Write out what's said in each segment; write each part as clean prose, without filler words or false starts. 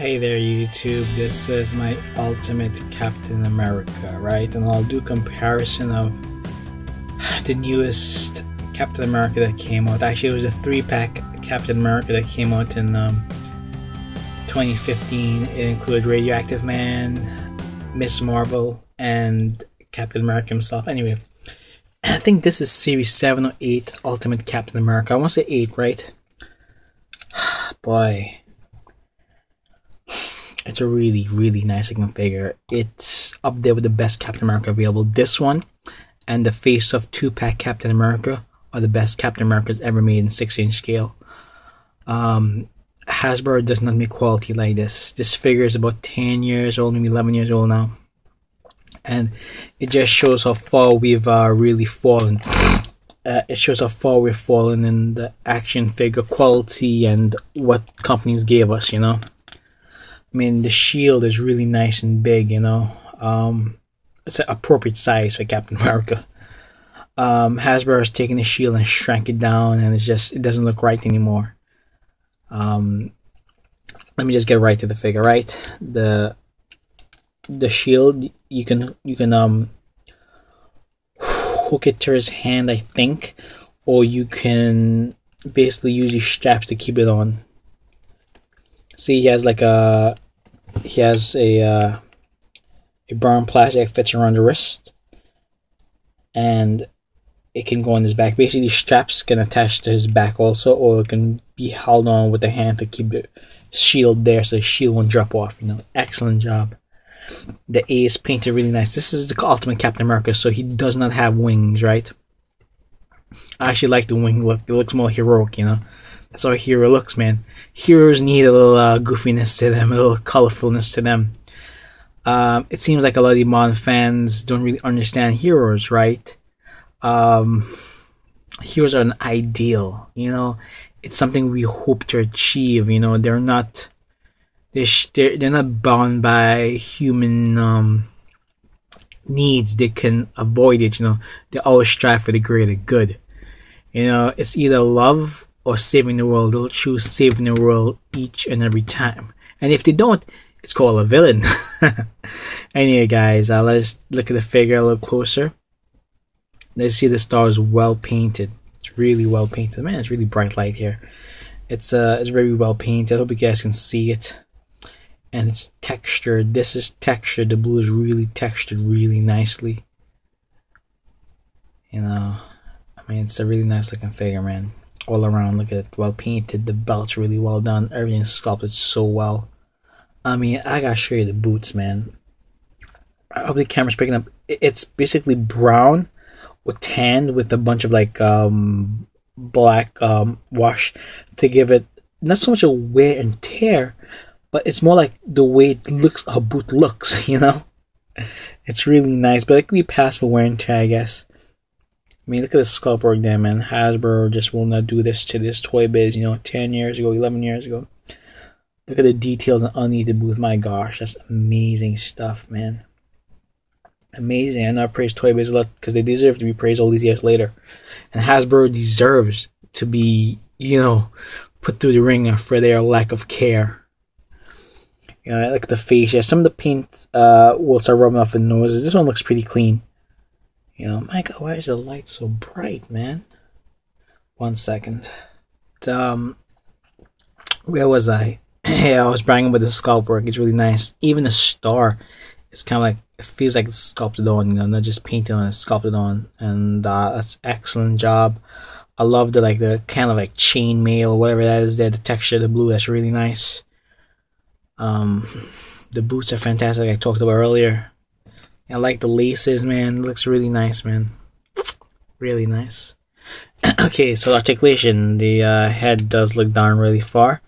Hey there YouTube, this is my Ultimate Captain America, right? And I'll do a comparison of the newest Captain America that came out. Actually, it was a 3-pack Captain America that came out in 2015. It included Radioactive Man, Miss Marvel, and Captain America himself. Anyway, I think this is Series 7 or 8 Ultimate Captain America. I want to say 8, right? Boy. It's a really nice looking figure. It's up there with the best Captain America available. This one and the Face Off 2-pack Captain America are the best Captain Americas ever made in 6-inch scale. Hasbro does not make quality like this. This figure is about 10 years old, maybe 11 years old now. And it just shows how far we've really fallen. It shows how far we've fallen in the action figure quality and what companies gave us, you know. I mean, the shield is really nice and big, you know. It's an appropriate size for Captain America. Hasbro has taken the shield and shrank it down, and it doesn't look right anymore. Let me just get right to the figure, right? The shield, you can hook it to his hand, I think, or you can basically use these straps to keep it on. See, he has a brown plastic that fits around the wrist, and it can go on his back. Basically, these straps can attach to his back also, or it can be held on with the hand to keep the shield there, so the shield won't drop off. You know, excellent job. The A is painted really nice. This is the Ultimate Captain America, so he does not have wings, right? I actually like the wing look. It looks more heroic, you know. That's how a hero looks, man. Heroes need a little goofiness to them, a little colorfulness to them. It seems like a lot of the modern fans don't really understand heroes, right? Heroes are an ideal, you know. It's something we hope to achieve, you know. They're not bound by human needs. They can avoid it, you know. They always strive for the greater good. You know, it's either love or saving the world. They'll choose saving the world each and every time. And if they don't, it's called a villain. Anyway, guys, let's look at the figure a little closer. Let's see the star is well painted. It's really well painted. Man, it's really bright light here. It's very well painted. I hope you guys can see it. And it's textured. This is textured. The blue is really textured really nicely. You know, I mean, it's a really nice looking figure, man. All around, look at it, well painted. The belt's really well done. Everything's sculpted so well. I mean, I gotta show you the boots, man. I hope the camera's picking up. It's basically brown or tanned with a bunch of like black wash to give it not so much a wear and tear, but it's more like the way it looks, a boot looks, you know. It's really nice, but it can be passed for wear and tear, I guess. I mean, look at the sculpt work there, man. Hasbro just will not do this to this Toy Biz, you know, 10 years ago, 11 years ago. Look at the details underneath the booth. My gosh, that's amazing stuff, man. Amazing. I know I praise Toy Biz a lot because they deserve to be praised all these years later. And Hasbro deserves to be, you know, put through the ringer for their lack of care. You know, look at the face. Yeah, some of the paint will start rubbing off the noses. This one looks pretty clean. You know, my God, why is the light so bright, man? 1 second. Where was I? Yeah, I was bragging about the sculpt work. It's really nice. Even the star, it's kind of like, it feels like it's sculpted on, you know, not just painted on, it's sculpted on. And that's excellent job. I love the kind of like chain mail, whatever that is there, the texture of the blue, that's really nice. The boots are fantastic, like I talked about earlier. I like the laces, man. It looks really nice, man. Really nice. Okay, so articulation. The head does look down really far.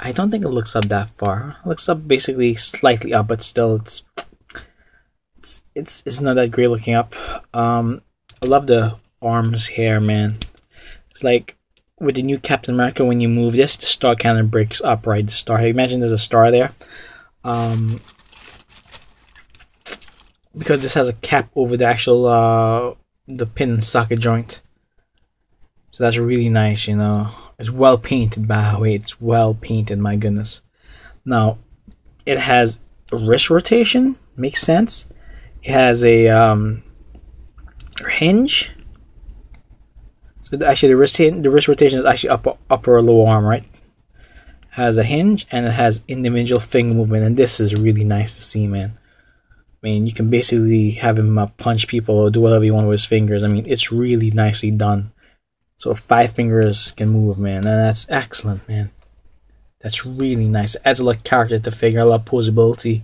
I don't think it looks up that far. It looks up basically slightly up, but still it's not that great looking up. I love the arms here, man. It's like with the new Captain America, when you move this, the star kind of breaks up, right? The star. Imagine there's a star there. Because this has a cap over the actual the pin and socket joint, so that's really nice, you know. It's well painted, by the way. It's well painted, my goodness. Now, It has wrist rotation, makes sense. It has a hinge. So actually, the wrist rotation is actually upper or lower arm, right? Has a hinge, and it has individual finger movement, and this is really nice to see, man. I mean, you can basically have him punch people or do whatever you want with his fingers. I mean, it's really nicely done. So 5 fingers can move, man, and that's excellent, man. That's really nice. It adds a lot of character to the figure, a lot of posability.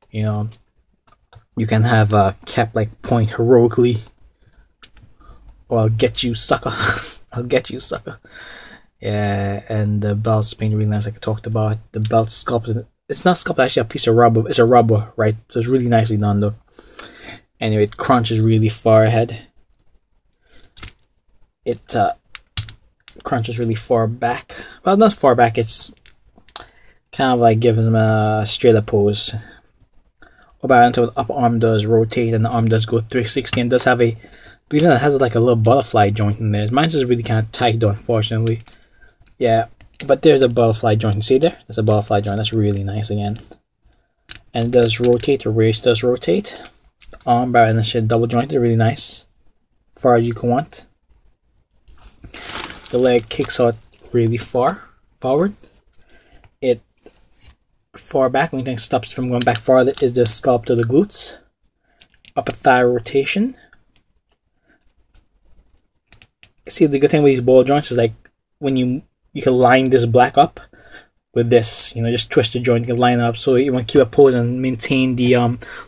You know, you can have Cap like point heroically, or I'll get you, sucker. I'll get you, sucker. Yeah, and the belt's painted really nice, like I talked about. The belt's sculpted. It's not sculpted, actually a piece of rubber. It's a rubber, right? So it's really nicely done, though. Anyway, it crunches really far ahead. It crunches really far back. Well, not far back. It's kind of like gives him a straight up pose. About until the upper arm does rotate and the arm does go 360 and does have a, believe it, it has like a little butterfly joint in there. Mine's is really kind of tight though, unfortunately. Yeah, but there's a butterfly joint. See there? There's a butterfly joint. That's really nice again. And it does rotate. The waist does rotate. The arm bar and the shit double jointed. Really nice. Far as you can want. The leg kicks out really far forward. It far back, when it stops from going back farther, is the sculpt of the glutes. Upper thigh rotation. See, the good thing with these ball joints is like when you can line this black up with this, you know, just twist the joint, you can line up, so you want to keep a pose and maintain the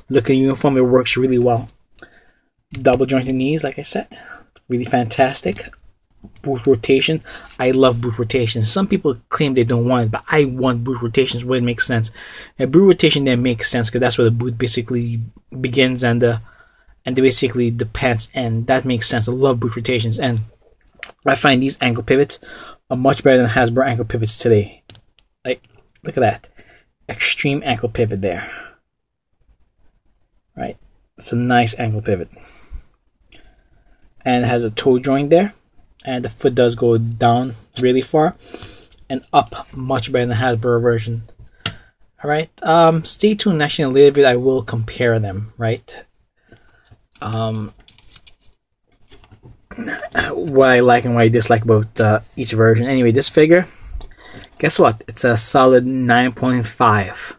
look of the uniform. It works really well. Double jointed knees, like I said, really fantastic. Boot rotation. I love boot rotation. Some people claim they don't want it, but I want boot rotations where it makes sense. And boot rotation there makes sense because that's where the boot basically begins and basically the pants end. That makes sense. I love boot rotations, and I find these ankle pivots are much better than Hasbro ankle pivots today. Like, look at that. Extreme ankle pivot there. Right? It's a nice ankle pivot. And it has a toe joint there. And the foot does go down really far. And up much better than the Hasbro version. Alright. Stay tuned actually in a little bit. I will compare them. Right? What I like and what I dislike about each version. Anyway, this figure, guess what? It's a solid 9.5.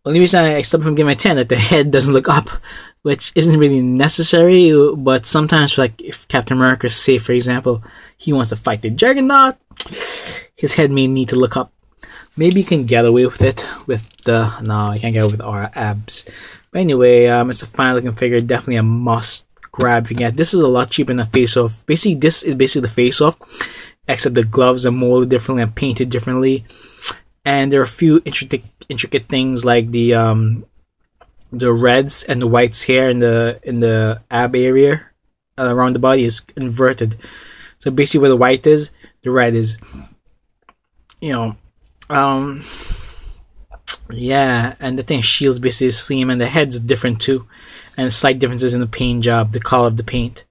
Only reason I stopped from giving a 10 that the head doesn't look up, which isn't really necessary, but sometimes, like if Captain America, say for example, he wants to fight the Juggernaut, his head may need to look up. Maybe you can get away with it with the, no, I can't get away with our abs. But anyway, it's a fine looking figure, definitely a must grab if you get. This is a lot cheaper than Face Off. Basically, this is basically the Face Off, except the gloves are molded differently and painted differently. And there are a few intricate things like the reds and the whites here in the ab area around the body is inverted. So basically, where the white is, the red is. You know, yeah, and the thing shields basically is slim, and the head's different too, and slight differences in the paint job, the color of the paint.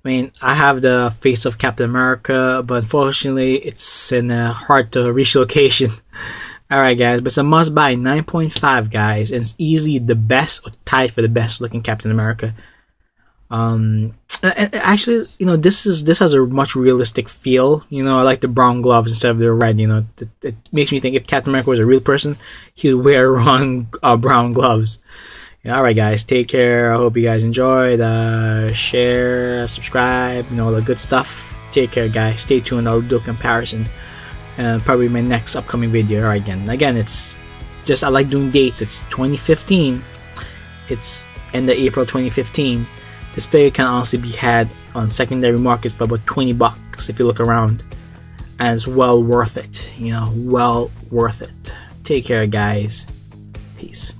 I mean, I have the Face of Captain America, but unfortunately, it's in a hard to reach location. Alright, guys, but it's a must buy, 9.5, guys, and it's easily the best or tied for the best looking Captain America. Actually, you know, this has a much realistic feel. You know, I like the brown gloves instead of the red. You know, it makes me think if Captain America was a real person, he would wear brown gloves. Alright guys, take care. I hope you guys enjoyed. Share, subscribe, you know, all the good stuff. Take care guys. Stay tuned. I'll do a comparison. And probably my next upcoming video. Alright, again, it's just, I like doing dates. It's 2015. It's end of April 2015. This figure can honestly be had on secondary market for about 20 bucks if you look around. And it's well worth it. You know, well worth it. Take care guys. Peace.